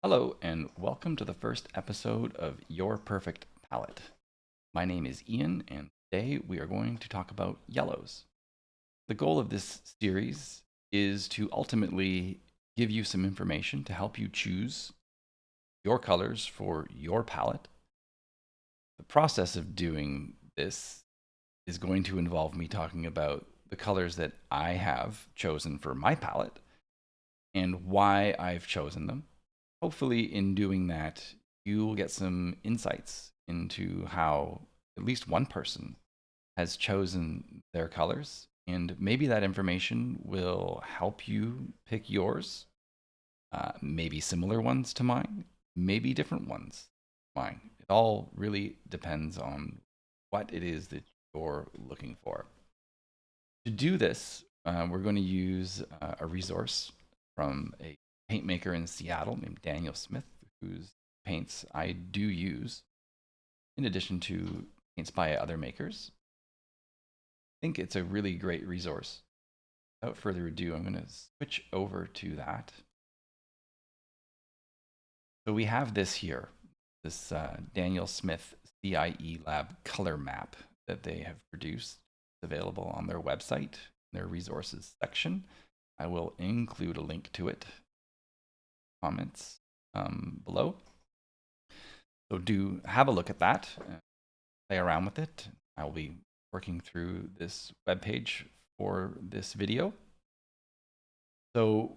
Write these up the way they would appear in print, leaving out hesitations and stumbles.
Hello, and welcome to the first episode of Your Perfect Palette. My name is Ian, and today we are going to talk about yellows. The goal of this series is to ultimately give you some information to help you choose your colors for your palette. The process of doing this is going to involve me talking about the colors that I have chosen for my palette and why I've chosen them. Hopefully, in doing that, you will get some insights into how at least one person has chosen their colors. And maybe that information will help you pick yours, maybe similar ones to mine, maybe different ones to mine. It all really depends on what it is that you're looking for. To do this, we're going to use a resource from a paint maker in Seattle named Daniel Smith, whose paints I do use, in addition to paints by other makers. I think it's a really great resource. Without further ado, I'm going to switch over to that. So we have this here, this Daniel Smith CIE Lab color map that they have produced. It's available on their website, their resources section. I will include a link to it, comments below. So do have a look at that, play around with it. I will be working through this webpage for this video. So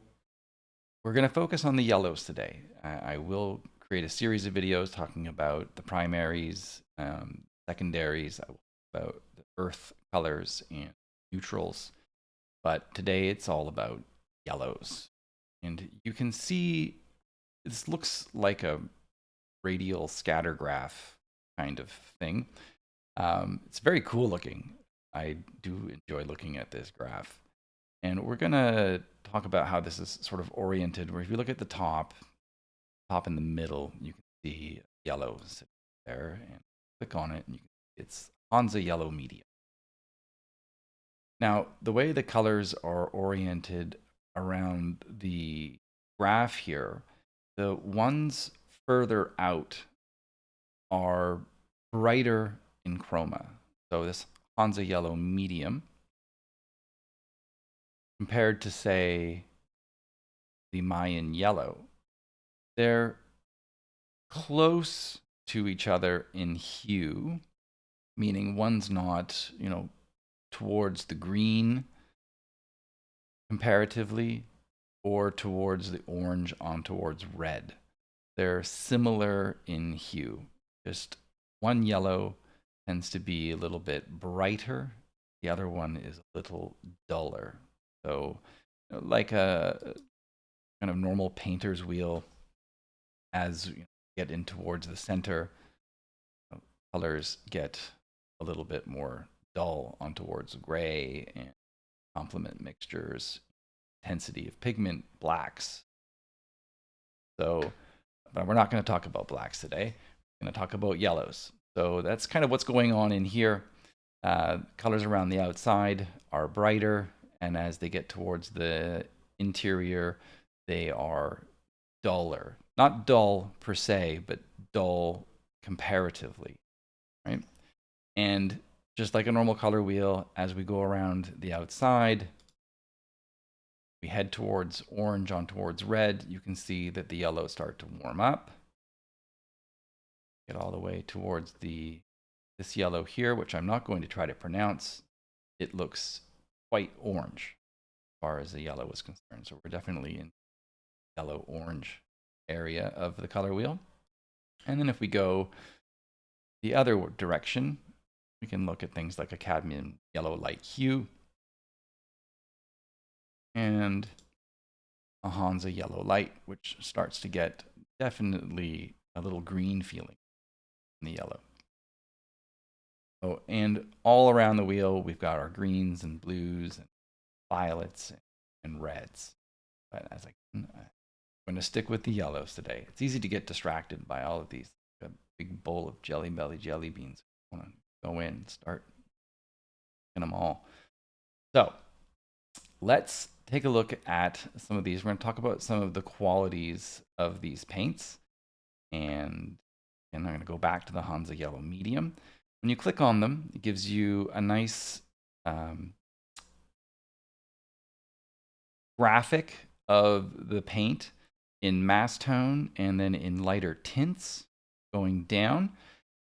we're going to focus on the yellows today. I will create a series of videos talking about the primaries, secondaries, about the earth colors and neutrals. But today it's all about yellows. And you can see this looks like a radial scatter graph kind of thing. It's very cool looking. I do enjoy looking at this graph. And we're going to talk about how this is sort of oriented, where if you look at the top in the middle, you can see yellow sitting there, and click on it, and it's Hansa Yellow Medium. Now, the way the colors are oriented around the graph here, the ones further out are brighter in chroma. So this Hansa Yellow Medium, compared to, say, the Mayan Yellow, they're close to each other in hue, meaning one's not, towards the green comparatively, or towards the orange on towards red. They're similar in hue. Just one yellow tends to be a little bit brighter. The other one is a little duller. So like a kind of normal painter's wheel, as you get in towards the center, colors get a little bit more dull on towards gray and complement mixtures, intensity of pigment, blacks. So, but we're not going to talk about blacks today. We're going to talk about yellows. So that's kind of what's going on in here. Colors around the outside are brighter, and as they get towards the interior, they are duller. Not dull per se, but dull comparatively, right? And just like a normal color wheel, as we go around the outside, we head towards orange on towards red. You can see that the yellows start to warm up. Get all the way towards this yellow here, which I'm not going to try to pronounce. It looks quite orange as far as the yellow is concerned. So we're definitely in yellow-orange area of the color wheel. And then if we go the other direction, we can look at things like a cadmium yellow light hue and a Hansa yellow light, which starts to get definitely a little green feeling in the yellow. Oh, and all around the wheel, we've got our greens and blues and violets and reds. But as I'm going to stick with the yellows today. It's easy to get distracted by all of these. A big bowl of Jelly Belly jelly beans. I want to go in and start picking them all. So let's take a look at some of these. We're going to talk about some of the qualities of these paints. And I'm going to go back to the Hansa Yellow Medium. When you click on them, it gives you a nice graphic of the paint in mass tone and then in lighter tints going down.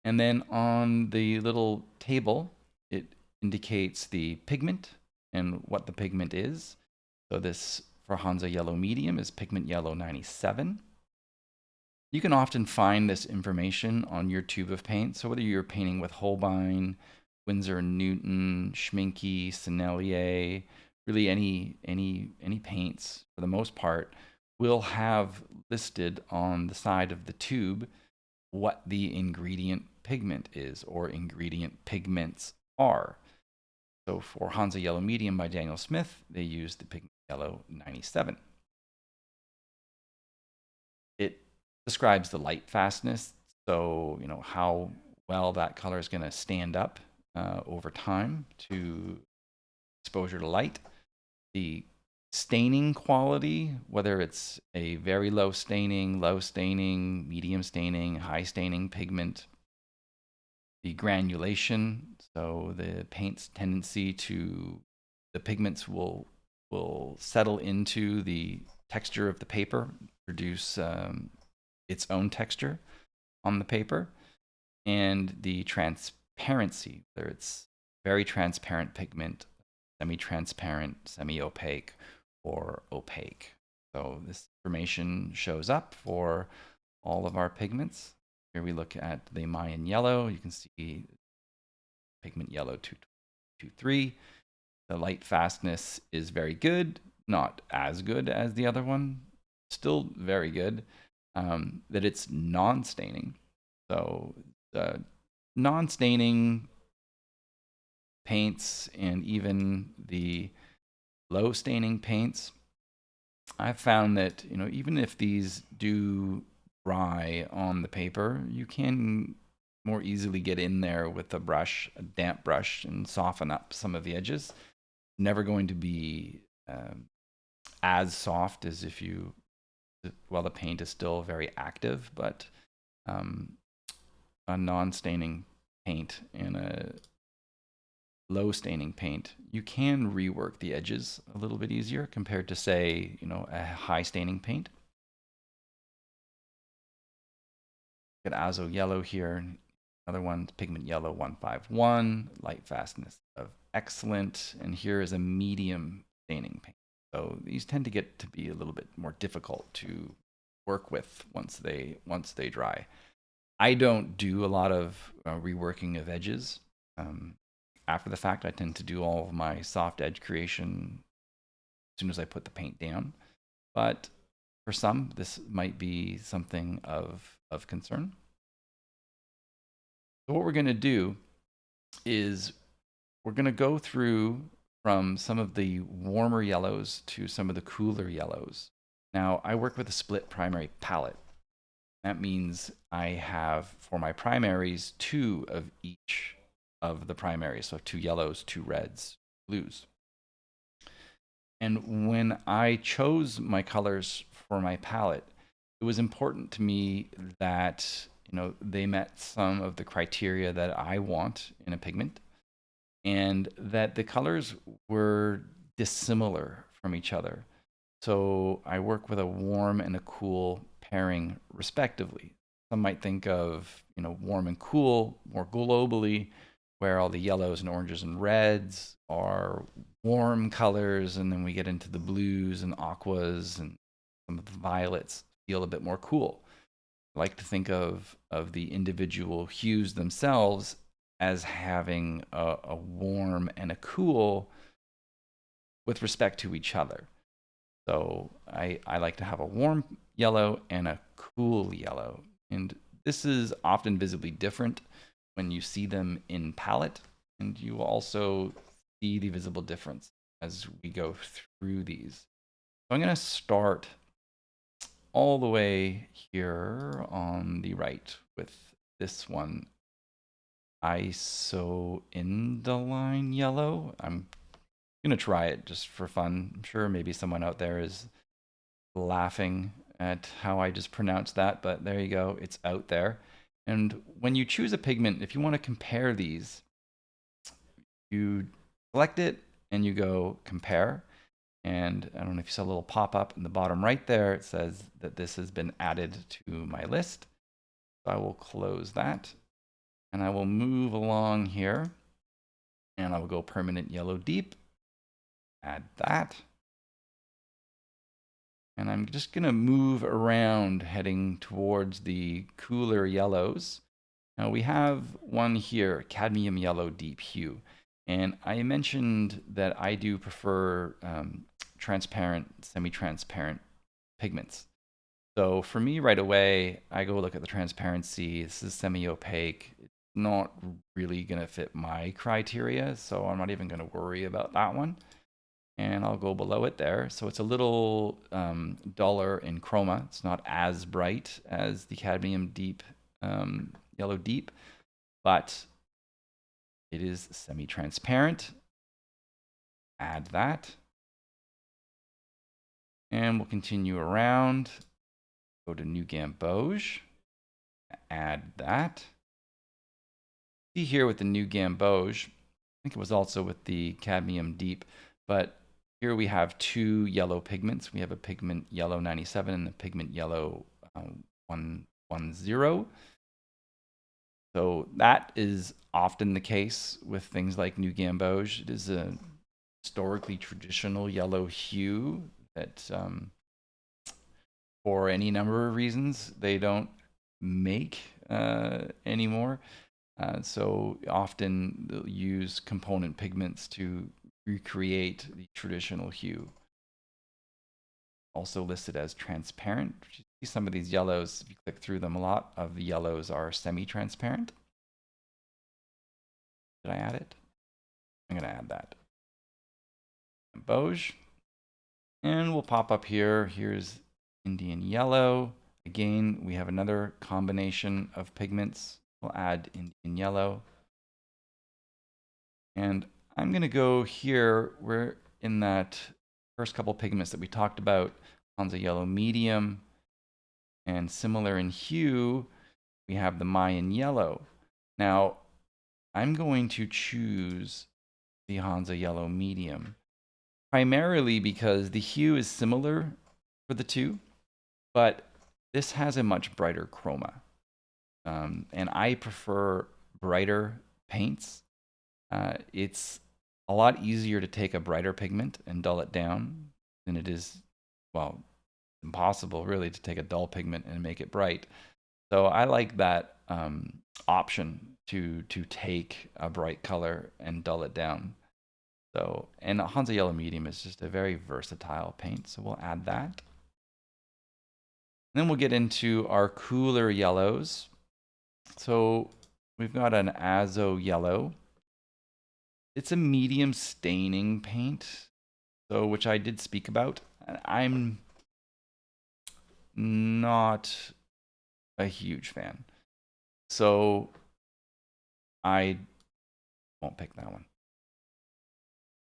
And then on the little table, it indicates the pigment and what the pigment is. So this for Hansa Yellow Medium is Pigment Yellow 97. You can often find this information on your tube of paint. So whether you're painting with Holbein, Winsor & Newton, Schmincke, Sennelier, really any paints for the most part will have listed on the side of the tube what the ingredient pigment is or ingredient pigments are. So for Hansa Yellow Medium by Daniel Smith, they use the Pigment Yellow 97. It describes the light fastness, so how well that color is going to stand up over time to exposure to light. The staining quality, whether it's a very low staining, medium staining, high staining pigment. The granulation, so the paint's tendency to, the pigments will settle into the texture of the paper, produce its own texture on the paper. And the transparency, whether it's very transparent pigment, semi-transparent, semi-opaque, or opaque. So this information shows up for all of our pigments. Here we look at the Mayan yellow. You can see Pigment Yellow 223. The light fastness is very good, not as good as the other one, still very good. That it's non-staining. So non-staining paints and even the low staining paints, I've found that even if these do dry on the paper, you can more easily get in there with a brush, a damp brush, and soften up some of the edges. Never going to be as soft as if you, well, the paint is still very active, but a non-staining paint and a low staining paint, you can rework the edges a little bit easier compared to, say, a high staining paint. Look at Azo Yellow here. Another one, Pigment Yellow 151, light fastness of excellent. And here is a medium staining paint. So these tend to get to be a little bit more difficult to work with once they dry. I don't do a lot of reworking of edges. After the fact, I tend to do all of my soft edge creation as soon as I put the paint down. But for some, this might be something of concern. So what we're going to do is we're going to go through from some of the warmer yellows to some of the cooler yellows. Now, I work with a split primary palette. That means I have, for my primaries, 2 of each of the primaries. So 2 yellows, 2 reds, blues. And when I chose my colors for my palette, it was important to me that they met some of the criteria that I want in a pigment, and that the colors were dissimilar from each other. So I work with a warm and a cool pairing respectively. Some might think of warm and cool more globally, where all the yellows and oranges and reds are warm colors, and then we get into the blues and aquas, and some of the violets feel a bit more cool. I like to think of the individual hues themselves as having a warm and a cool with respect to each other. So I like to have a warm yellow and a cool yellow. And this is often visibly different when you see them in palette, and you will also see the visible difference as we go through these. So I'm going to start all the way here on the right with this one, Isoindoline yellow. I'm gonna try it just for fun. I'm sure maybe someone out there is laughing at how I just pronounced that, but there you go. It's out there. And when you choose a pigment, if you want to compare these, you select it and you go compare. And I don't know if you saw a little pop-up in the bottom right there. It says that this has been added to my list. So I will close that. And I will move along here. And I will go permanent yellow deep. Add that. And I'm just going to move around heading towards the cooler yellows. Now we have one here, cadmium yellow deep hue. And I mentioned that I do prefer transparent, semi-transparent pigments. So for me right away, I go look at the transparency. This is semi-opaque. It's not really going to fit my criteria, so I'm not even going to worry about that one. And I'll go below it there. So it's a little duller in chroma. It's not as bright as the cadmium deep, yellow deep, but it is semi-transparent. Add that. And we'll continue around. Go to New Gamboge. Add that. See here with the New Gamboge, I think it was also with the cadmium deep, but here we have two yellow pigments. We have a pigment yellow 97 and a pigment yellow 110. So that is often the case with things like New Gamboge. It is a historically traditional yellow hue that for any number of reasons they don't make anymore. So often they'll use component pigments to recreate the traditional hue. Also listed as transparent. You see some of these yellows, if you click through them, a lot of the yellows are semi-transparent. Did I add it? I'm going to add that. Gamboge. And we'll pop up here. Here's Indian yellow. Again, we have another combination of pigments. We'll add Indian yellow. And I'm going to go here. We're in that first couple pigments that we talked about, Hansa yellow medium. And similar in hue, we have the Mayan yellow. Now, I'm going to choose the Hansa yellow medium, primarily because the hue is similar for the two, but this has a much brighter chroma. And I prefer brighter paints. It's a lot easier to take a brighter pigment and dull it down than it is, well, impossible really to take a dull pigment and make it bright. So I like that option to take a bright color and dull it down. So, and Hansa Yellow Medium is just a very versatile paint, so we'll add that. Then we'll get into our cooler yellows. So we've got an Azo yellow. It's a medium staining paint, so which I did speak about. I'm not a huge fan, so I won't pick that one.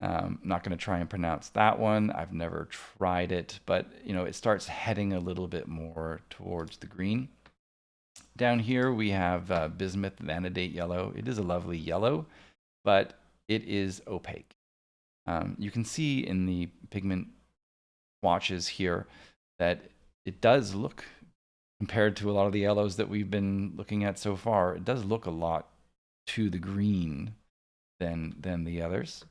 I'm not going to try and pronounce that one. I've never tried it, but you know, it starts heading a little bit more towards the green. Down here we have Bismuth Vanadate yellow. It is a lovely yellow, but it is opaque. You can see in the pigment swatches here that it does look, compared to a lot of the yellows that we've been looking at so far, it does look a lot to the green than the others.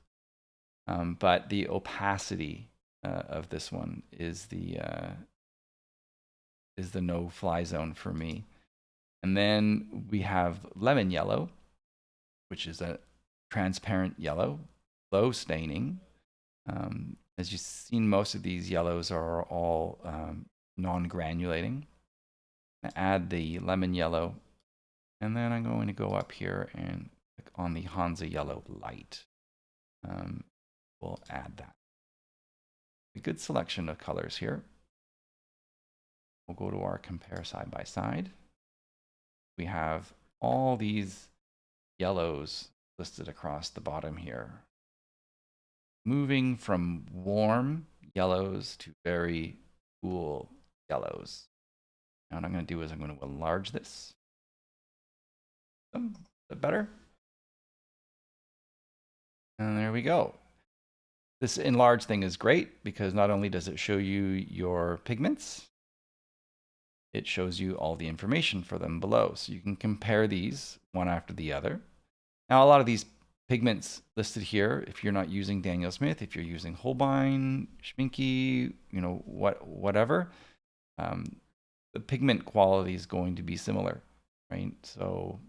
But the opacity of this one is the no-fly zone for me. And then we have lemon yellow, which is a transparent yellow, low staining. As you've seen, most of these yellows are all non-granulating. Add the lemon yellow, and then I'm going to go up here and click on the Hansa Yellow Light. We'll add that. A good selection of colors here. We'll go to our compare side by side. We have all these yellows listed across the bottom here. moving from warm yellows to very cool yellows. Now what I'm going to do is I'm going to enlarge this. A bit better. And there we go. This enlarge thing is great because not only does it show you your pigments, it shows you all the information for them below. So you can compare these one after the other. Now, a lot of these pigments listed here, if you're not using Daniel Smith, if you're using Holbein, Schmincke, whatever, the pigment quality is going to be similar, right? So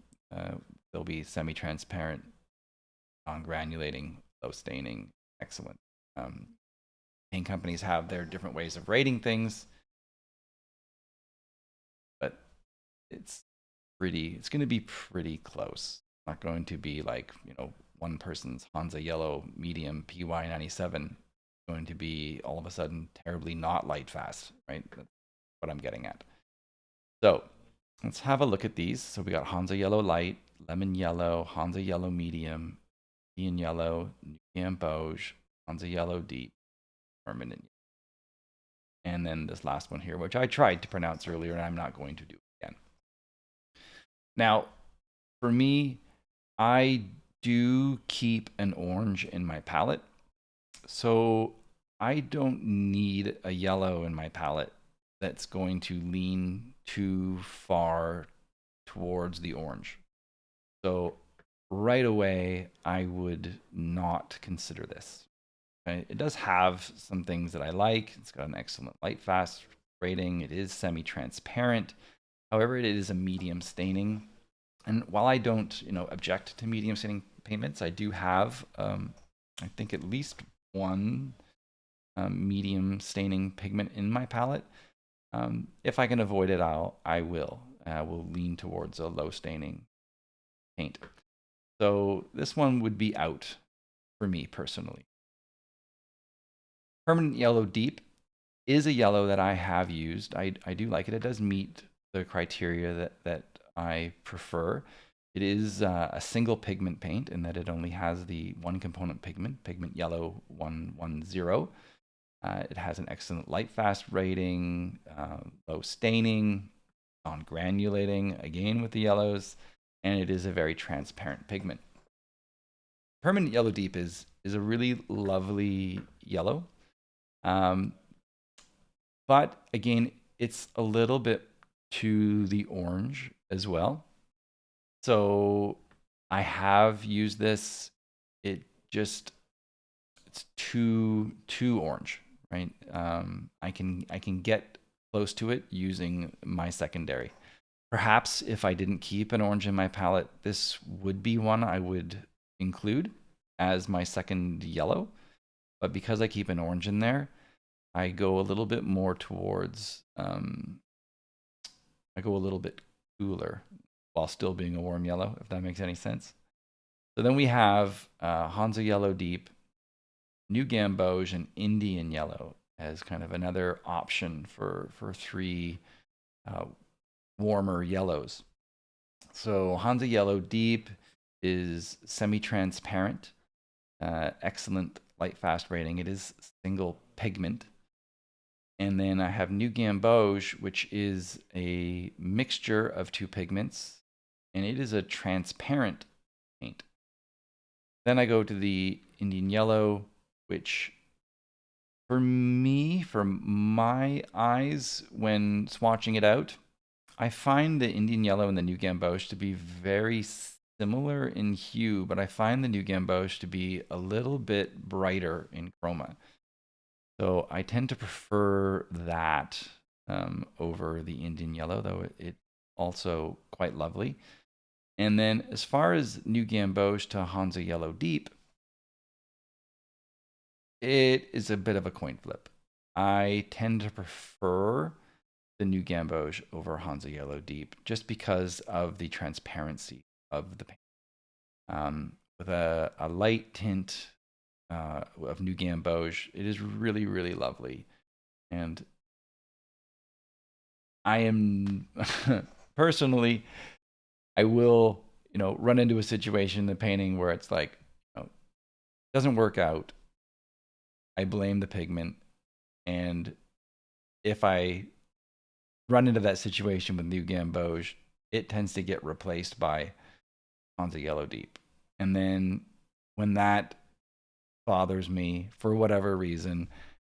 they'll be semi-transparent, non-granulating, low staining, excellent. Paint companies have their different ways of rating things, but it's going to be pretty close. Not going to be like, one person's Hansa Yellow medium PY97 going to be all of a sudden terribly not light fast, right? That's what I'm getting at. So let's have a look at these. So we got Hansa Yellow Light, Lemon Yellow, Hansa Yellow Medium, Indian Yellow, Gamboge, Hansa Yellow Deep, Permanent. And then this last one here, which I tried to pronounce earlier, and I'm not going to do again. Now, for me, I do keep an orange in my palette. So I don't need a yellow in my palette that's going to lean too far towards the orange. So right away, I would not consider this. Okay? It does have some things that I like. It's got an excellent light fast rating. It is semi-transparent. However, it is a medium staining. And while I don't, object to medium staining pigments, I do have, I think, at least one medium staining pigment in my palette. If I can avoid it, I will. Will lean towards a low staining paint. So this one would be out for me personally. Permanent Yellow Deep is a yellow that I have used. I do like it. It does meet the criteria that I prefer. It is a single pigment paint in that it only has the one component pigment, Pigment Yellow 110. It has an excellent light fast rating, low staining, non-granulating, again with the yellows, and it is a very transparent pigment. Permanent Yellow Deep is a really lovely yellow. But again, it's a little bit to the orange as well. So I have used this. It's too orange, right? I can get close to it using my secondary. Perhaps if I didn't keep an orange in my palette, this would be one I would include as my second yellow. But because I keep an orange in there, I go a little bit more towards, I go a little bit cooler while still being a warm yellow, if that makes any sense. So then we have Hansa Yellow Deep, New Gamboge, and Indian Yellow as kind of another option for three warmer yellows. So Hansa Yellow Deep is semi-transparent, excellent light fast rating. It is single pigment. And then I have New Gamboge, which is a mixture of two pigments, and it is a transparent paint. Then I go to the Indian Yellow, which for me, for my eyes, when swatching it out, I find the Indian Yellow and the New Gamboge to be very similar in hue, but I find the New Gamboge to be a little bit brighter in chroma. So I tend to prefer that over the Indian Yellow, though it's also quite lovely. And then as far as New Gamboge to Hansa Yellow Deep, it is a bit of a coin flip. I tend to prefer the New Gamboge over Hansa Yellow Deep just because of the transparency of the paint. With a light tint of New Gamboge, it is really, really lovely. And I am personally, I will, run into a situation in the painting where it's like, doesn't work out. I blame the pigment. And if I run into that situation with New Gamboge, it tends to get replaced by Hansa Yellow Deep. And then when that bothers me for whatever reason,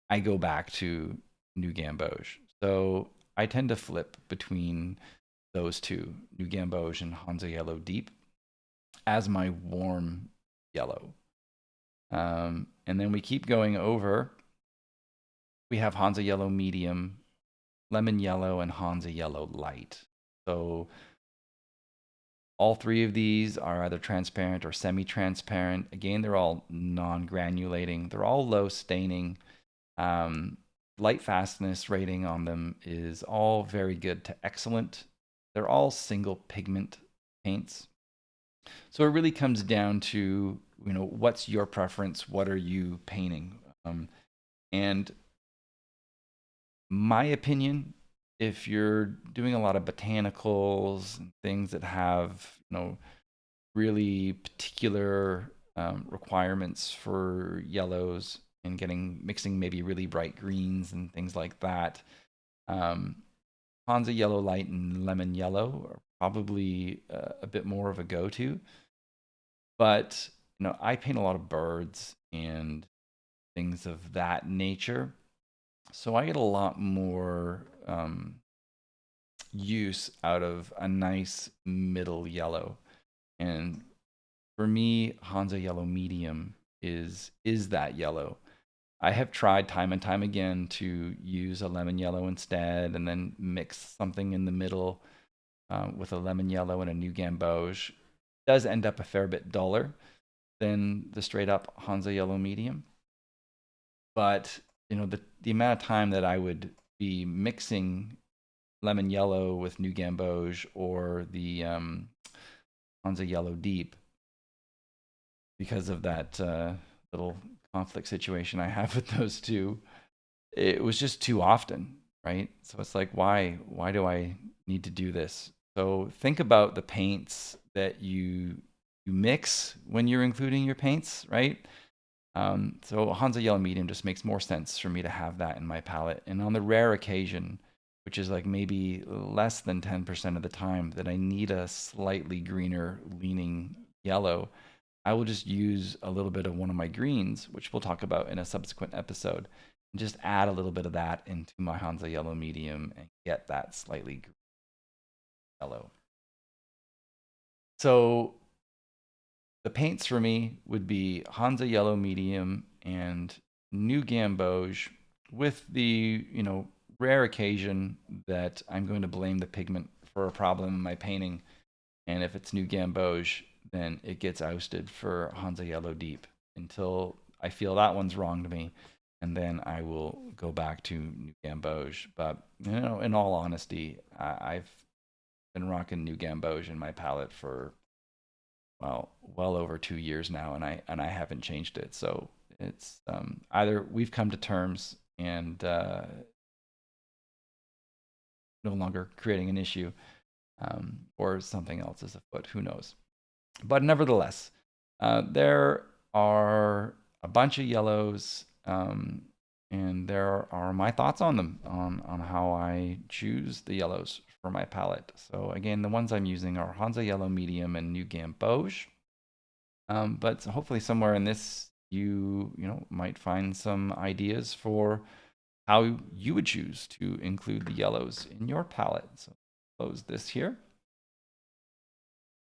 I go back to New Gamboge. So I tend to flip between those two, New Gamboge and Hansa Yellow Deep, as my warm yellow. And then we keep going over. We have Hansa Yellow Medium, Lemon Yellow, and Hansa Yellow Light. So all three of these are either transparent or semi-transparent. Again, they're all non-granulating. They're all low staining. Light fastness rating on them is all very good to excellent. They're all single pigment paints. So it really comes down to, what's your preference? What are you painting? And my opinion, if you're doing a lot of botanicals and things that have, really particular requirements for yellows and mixing maybe really bright greens and things like that, Hansa Yellow Light and Lemon Yellow are probably a bit more of a go-to. But, I paint a lot of birds and things of that nature. So I get a lot more use out of a nice middle yellow. And for me, Hansa Yellow Medium is that yellow. I have tried time and time again to use a lemon yellow instead, and then mix something in the middle with a lemon yellow and a New Gamboge. It does end up a fair bit duller than the straight up Hansa Yellow Medium. But the amount of time that I would be mixing lemon yellow with New Gamboge or the Hansa Yellow Deep, because of that little conflict situation I have with those two, it was just too often, right? So it's like, why do I need to do this? So think about the paints that you mix when you're including your paints, right? So Hansa Yellow Medium just makes more sense for me to have that in my palette. And on the rare occasion, which is like maybe less than 10% of the time, that I need a slightly greener leaning yellow, I will just use a little bit of one of my greens, which we'll talk about in a subsequent episode, and just add a little bit of that into my Hansa Yellow Medium and get that slightly yellow. So the paints for me would be Hansa Yellow Medium and New Gamboge, with the, rare occasion that I'm going to blame the pigment for a problem in my painting. And if it's New Gamboge, then it gets ousted for Hansa Yellow Deep until I feel that one's wronged me. And then I will go back to New Gamboge. But, in all honesty, I've been rocking New Gamboge in my palette for, well over 2 years now, and I haven't changed it. So it's either we've come to terms and no longer creating an issue, or something else is afoot. Who knows? But nevertheless, there are a bunch of yellows, and there are my thoughts on them, on how I choose the yellows for my palette. So again, the ones I'm using are Hansa Yellow Medium and New Gamboge. But hopefully somewhere in this, you might find some ideas for how you would choose to include the yellows in your palette. So close this here.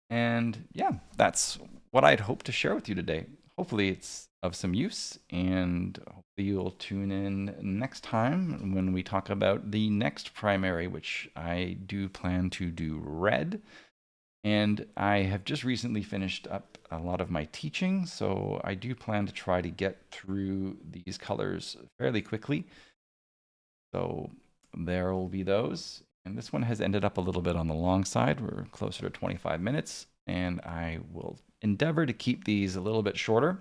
And yeah, that's what I'd hope to share with you today. Hopefully it's of some use, and hopefully you'll tune in next time when we talk about the next primary, which I do plan to do red. And I have just recently finished up a lot of my teaching, so I do plan to try to get through these colors fairly quickly. So there will be those. And this one has ended up a little bit on the long side. We're closer to 25 minutes, and I will endeavor to keep these a little bit shorter.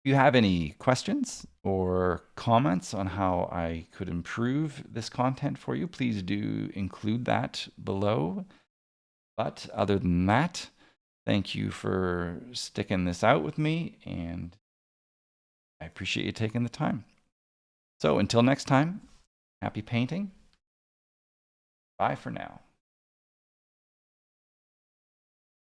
If you have any questions or comments on how I could improve this content for you, please do include that below. But other than that, thank you for sticking this out with me, and I appreciate you taking the time. So until next time, happy painting. Bye for now.